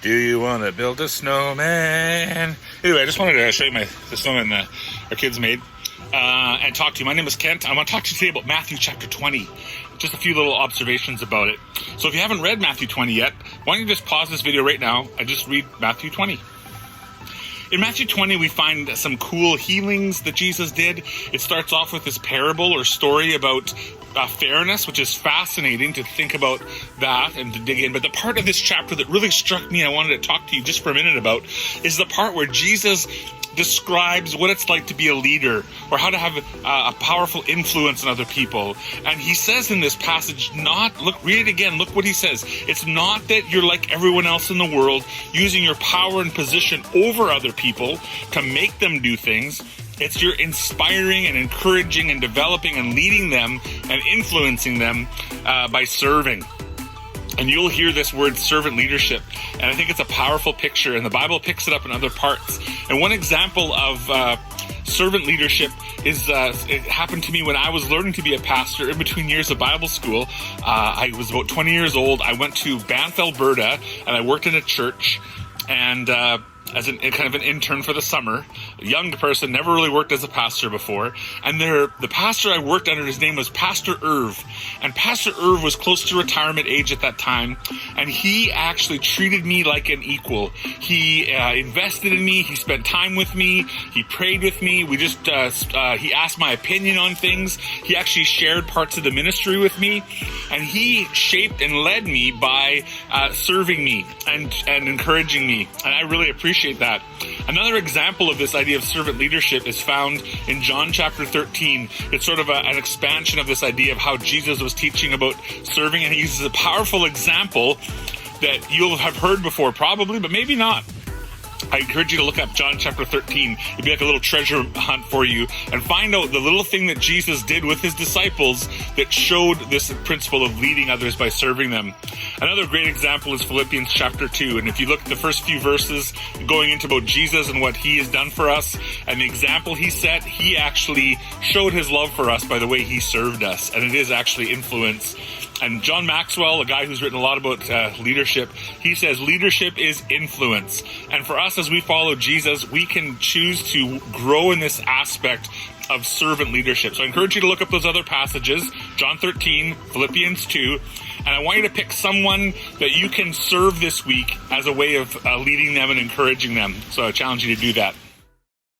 Do you want to build a snowman? Anyway, I just wanted to show you the snowman that our kids made and talk to you. My name is Kent. I want to talk to you today about Matthew chapter 20. Just a few little observations about it. So if you haven't read Matthew 20 yet, why don't you just pause this video right now and just read Matthew 20. In Matthew 20, we find some cool healings that Jesus did. It starts off with this parable or story about fairness, which is fascinating to think about that and to dig in. But the part of this chapter that really struck me, I wanted to talk to you just for a minute about, is the part where Jesus describes what it's like to be a leader or how to have a powerful influence on other people. And he says in this passage, read it again, look what he says. It's not that you're like everyone else in the world, using your power and position over other people to make them do things. It's you're inspiring and encouraging and developing and leading them and influencing them by serving. And you'll hear this word servant leadership. And I think it's a powerful picture, and the Bible picks it up in other parts. And one example of servant leadership is, it happened to me when I was learning to be a pastor in between years of Bible school. I was about 20 years old. I went to Banff, Alberta, and I worked in a church. And as kind of an intern for the summer, a young person, never really worked as a pastor before. And the pastor I worked under, his name was Pastor Irv. And Pastor Irv was close to retirement age at that time. And he actually treated me like an equal. He invested in me. He spent time with me. He prayed with me. We just, he asked my opinion on things. He actually shared parts of the ministry with me. And he shaped and led me by serving me and encouraging me. And I really appreciate that. Another example of this idea of servant leadership is found in John chapter 13. It's sort of an expansion of this idea of how Jesus was teaching about serving, and he uses a powerful example that you'll have heard before probably, but maybe not. I encourage you to look up John chapter 13. It'd be like a little treasure hunt for you and find out the little thing that Jesus did with his disciples that showed this principle of leading others by serving them. Another great example is Philippians chapter 2. And if you look at the first few verses going into about Jesus and what he has done for us and the example he set, he actually showed his love for us by the way he served us. And it is actually influence. And John Maxwell, a guy who's written a lot about leadership, he says leadership is influence. And for us as we follow Jesus, we can choose to grow in this aspect of servant leadership. So I encourage you to look up those other passages, John 13, Philippians 2, and I want you to pick someone that you can serve this week as a way of leading them and encouraging them. So I challenge you to do that.